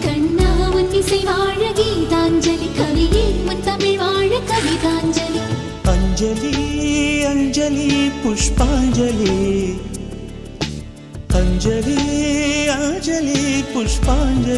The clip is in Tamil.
கண்ணா உன் இசை வாழ கீதாஞ்சலி கவியே உன் தமிழ் வாழ கவிதாஞ்சலி அஞ்சலி அஞ்சலி புஷ்பாஞ்சலி அஞ்சலி அஞ்சலி புஷ்பாஞ்சலி